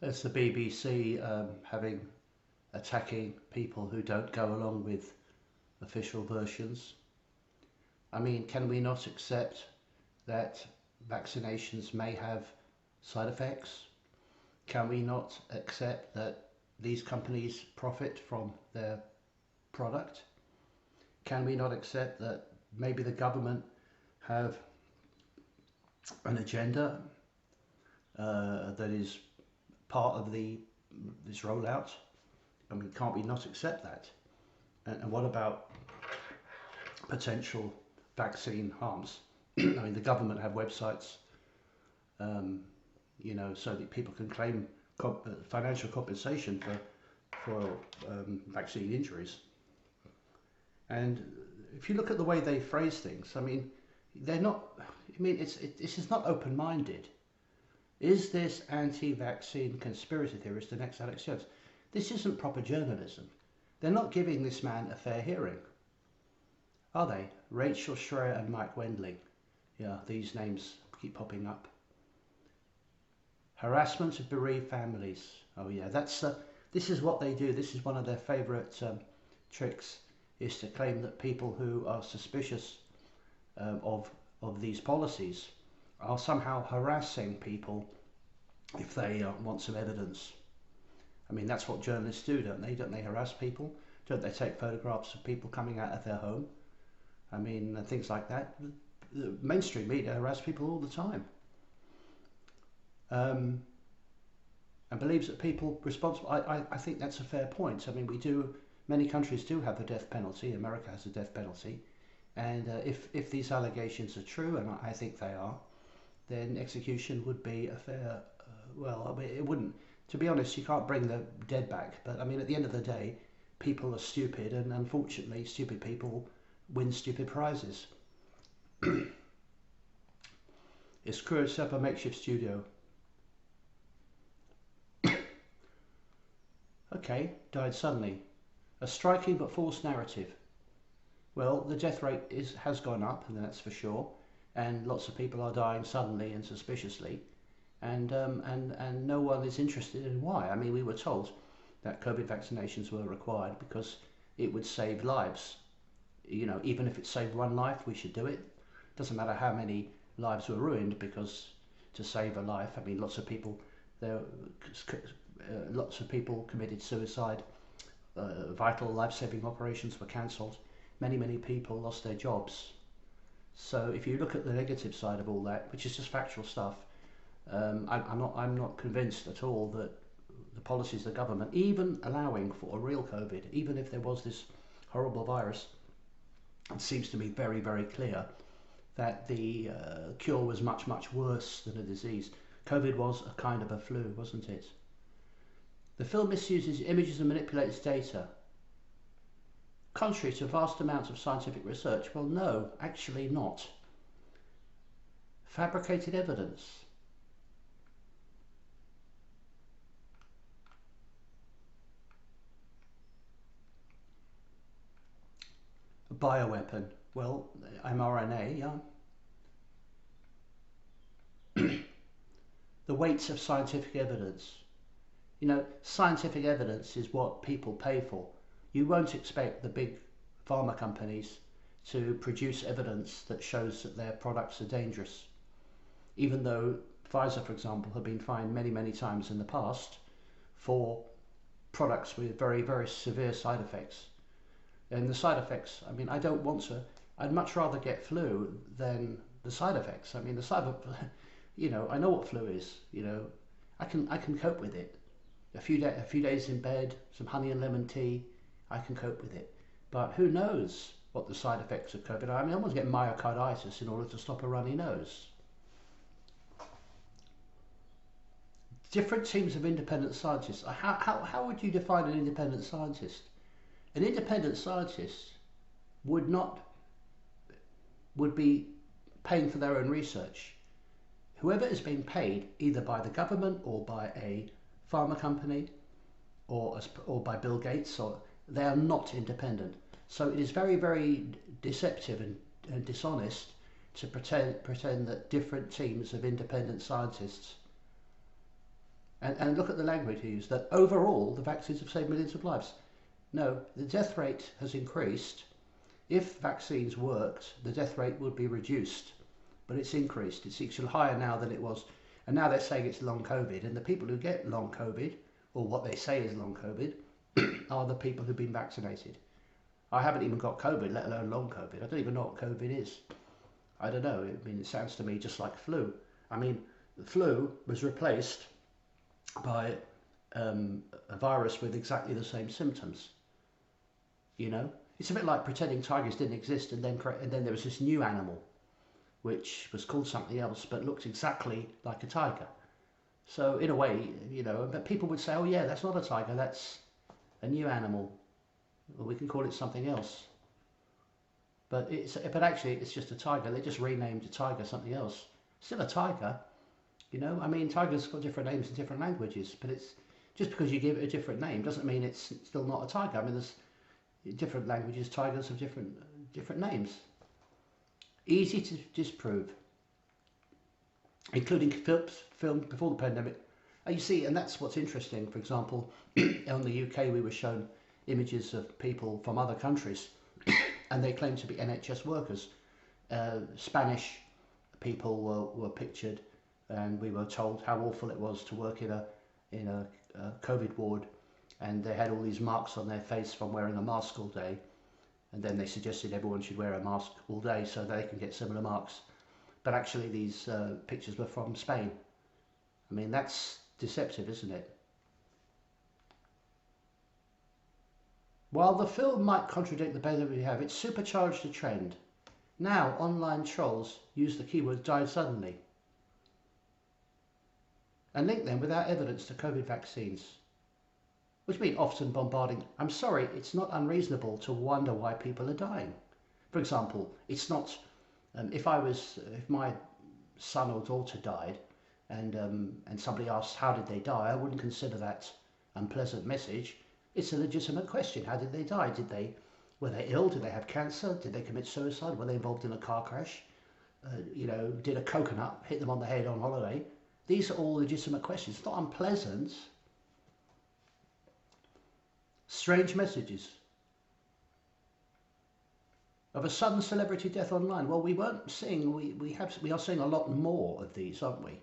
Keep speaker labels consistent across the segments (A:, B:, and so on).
A: As the BBC having attacking people who don't go along with official versions. I mean, can we not accept that vaccinations may have side effects? Can we not accept that these companies profit from their product? Can we not accept that maybe the government have an agenda that is part of this rollout? I mean, can't we not accept that? And what about potential vaccine harms? I mean, the government have websites, um, so that people can claim financial compensation for vaccine injuries. And if you look at the way they phrase things, I mean, they're not. I mean, this is not open-minded. Is this anti-vaccine conspiracy theorist the next Alex Jones? This isn't proper journalism. They're not giving this man a fair hearing, are they? Rachel Schreier and Mike Wendling. Yeah, these names keep popping up. Harassment of bereaved families. Oh yeah, this is what they do. This is one of their favourite tricks, is to claim that people who are suspicious of these policies are somehow harassing people if they want some evidence. I mean, that's what journalists do, don't they? Don't they harass people? Don't they take photographs of people coming out of their home? I mean, things like that. The mainstream media harass people all the time. And believes that people responsible. I think that's a fair point. I mean, many countries do have the death penalty. America has the death penalty. And if these allegations are true, and I think they are, then execution would be a fair, well, I mean, it wouldn't. To be honest, you can't bring the dead back. But I mean, at the end of the day, people are stupid, and unfortunately, stupid people win stupid prizes. His crew set up a makeshift studio. Okay, died suddenly. A striking but false narrative. Well, the death rate has gone up, and that's for sure. And lots of people are dying suddenly and suspiciously, and no one is interested in why. I mean, we were told that COVID vaccinations were required because it would save lives. You know, even if it saved one life, we should do it. Doesn't matter how many lives were ruined, because to save a life, I mean, lots of people committed suicide. Vital life-saving operations were cancelled. Many people lost their jobs. So if you look at the negative side of all that, which is just factual stuff, I'm not convinced at all that the policies of the government, even allowing for a real COVID, even if there was this horrible virus, it seems to me very clear that the cure was much worse than a disease. COVID was a kind of a flu, wasn't it? The film misuses images and manipulates data. Contrary to vast amounts of scientific research, well, no, actually not. Fabricated evidence. A bioweapon. Well, mRNA, yeah. The weights of scientific evidence. You know, scientific evidence is what people pay for. You won't expect the big pharma companies to produce evidence that shows that their products are dangerous. Even though Pfizer, for example, have been fined many times in the past for products with very severe side effects. And the side effects, I mean, I'd much rather get flu than the side effects. I mean, I know what flu is, I can cope with it. A few days in bed, some honey and lemon tea, I can cope with it. But who knows what the side effects of COVID are? I mean, I want to get myocarditis in order to stop a runny nose. Different teams of independent scientists. How would you define an independent scientist? An independent scientist would be paying for their own research. Whoever is being paid either by the government or by a pharma company or by Bill Gates, they are not independent. So it is very deceptive and dishonest to pretend that different teams of independent scientists And look at the language he used, that overall the vaccines have saved millions of lives. No, the death rate has increased. If vaccines worked, the death rate would be reduced, but it's increased. It's actually higher now than it was. And now they're saying it's long COVID. And the people who get long COVID, or what they say is long COVID, are the people who've been vaccinated. I haven't even got COVID, let alone long COVID. I don't even know what COVID is. I don't know. I mean, it sounds to me just like flu. I mean, the flu was replaced by a virus with exactly the same symptoms. You know, it's a bit like pretending tigers didn't exist, and then there was this new animal which was called something else but looked exactly like a tiger. So in a way, you know, but people would say, "Oh yeah, that's not a tiger. That's a new animal. Or we can call it something else." But actually, it's just a tiger. They just renamed a tiger something else. Still a tiger, you know. I mean, tigers got different names in different languages, but it's just because you give it a different name doesn't mean it's still not a tiger. I mean, there's different languages. Tigers have different names. Easy to disprove, including films filmed before the pandemic. And you see, and that's what's interesting. For example, in the UK, we were shown images of people from other countries, and they claim to be NHS workers. Spanish people were pictured, and we were told how awful it was to work in a COVID ward, and they had all these marks on their face from wearing a mask all day, and then they suggested everyone should wear a mask all day so they can get similar marks. But actually, these pictures were from Spain. I mean, that's deceptive, isn't it? While the film might contradict the data we have, it supercharged the trend. Now, online trolls use the keyword "died suddenly" and link them without evidence to COVID vaccines, which mean often bombarding. I'm sorry, it's not unreasonable to wonder why people are dying. For example, it's not if my son or daughter died, and somebody asked how did they die, I wouldn't consider that unpleasant message. It's a legitimate question. How did they die? Were they ill? Did they have cancer? Did they commit suicide? Were they involved in a car crash? Did a coconut hit them on the head on holiday? These are all legitimate questions. It's not unpleasant. Strange messages of a sudden celebrity death online. Well, we weren't seeing. We are seeing a lot more of these, aren't we?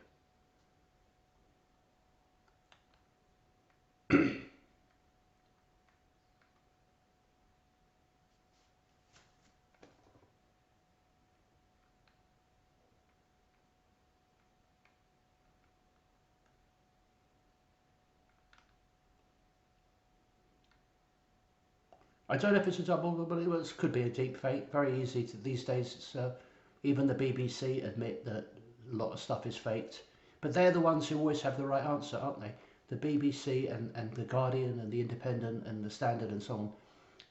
A: I don't know if it's a double, but could be a deep fake. Very easy to these days. Even the BBC admit that a lot of stuff is faked, but they're the ones who always have the right answer, aren't they? The BBC and the Guardian and the Independent and the Standard and so on,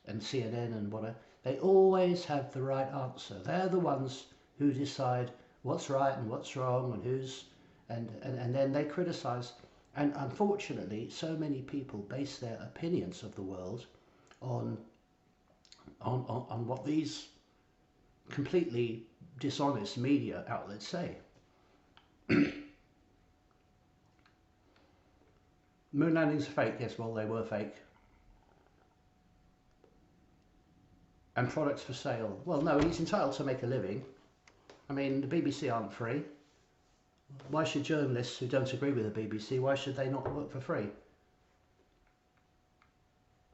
A: and CNN and whatever. They always have the right answer. They're the ones who decide what's right and what's wrong and and then they criticise. And unfortunately, so many people base their opinions of the world on on what these completely dishonest media outlets say. Moon landings are fake. Yes, well, they were fake. And products for sale. Well, no, he's entitled to make a living. I mean, the BBC aren't free. Why should journalists who don't agree with the BBC, why should they not work for free?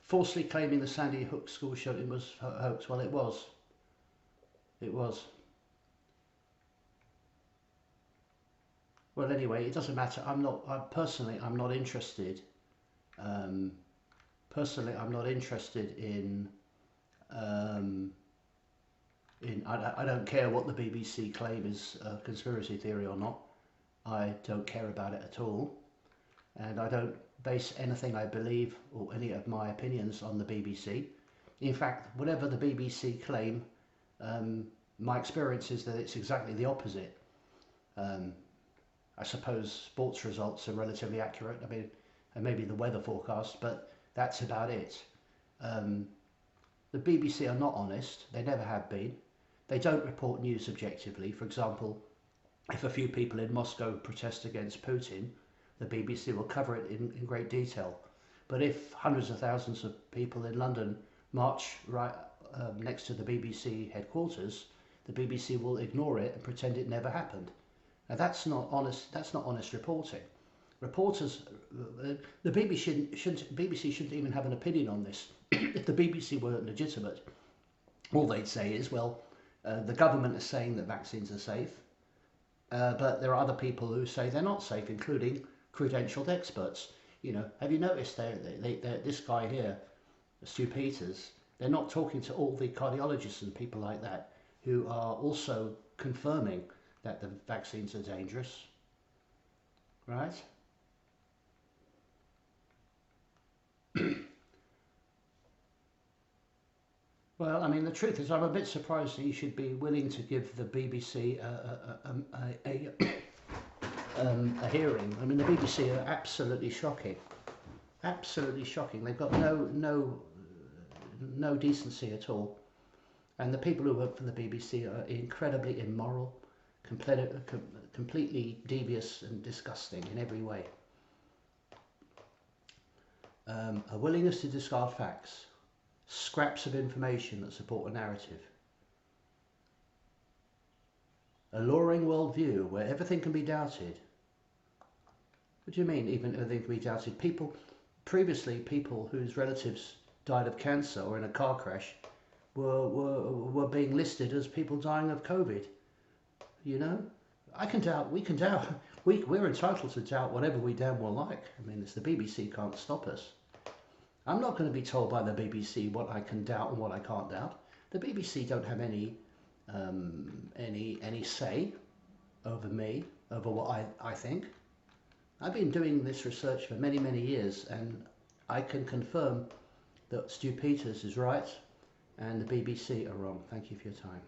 A: Falsely claiming the Sandy Hook school shooting was a hoax. Well, it was. It was. Well, anyway, it doesn't matter. I'm not interested. Um, Personally, I'm not interested um, I don't care what the BBC claim is a conspiracy theory or not. I don't care about it at all. And I don't base anything I believe or any of my opinions on the BBC. In fact, whatever the BBC claim, my experience is that it's exactly the opposite. Um, I suppose sports results are relatively accurate. I mean, and maybe the weather forecast, but that's about it. Um, the BBC are not honest. They never have been. They don't report news objectively. For example, if a few people in Moscow protest against Putin, the BBC will cover it in great detail. But if hundreds of thousands of people in London march right next to the BBC headquarters, the BBC will ignore it and pretend it never happened. Now that's not honest. That's not honest reporting. Reporters, the BBC shouldn't even have an opinion on this. If the BBC were legitimate, all they'd say is, well, the government is saying that vaccines are safe, but there are other people who say they're not safe, including credentialed experts. You know, have you noticed this guy here, Stu Peters, they're not talking to all the cardiologists and people like that who are also confirming that the vaccines are dangerous, right? Well, I mean, the truth is, I'm a bit surprised that you should be willing to give the BBC a hearing. I mean, the BBC are absolutely shocking, absolutely shocking. They've got no decency at all, and the people who work for the BBC are incredibly immoral, completely devious and disgusting in every way. A willingness to discard facts, scraps of information that support a narrative, a luring worldview where everything can be doubted. What do you mean, even everything can be doubted? Previously, people whose relatives died of cancer or in a car crash were being listed as people dying of COVID. You know, I can doubt. We can doubt. We're entitled to doubt whatever we damn well like. I mean, it's the BBC can't stop us. I'm not going to be told by the BBC what I can doubt and what I can't doubt. The BBC don't have any say over me, over what I think. I've been doing this research for many, many years, and I can confirm that Stu Peters is right and the BBC are wrong. Thank you for your time.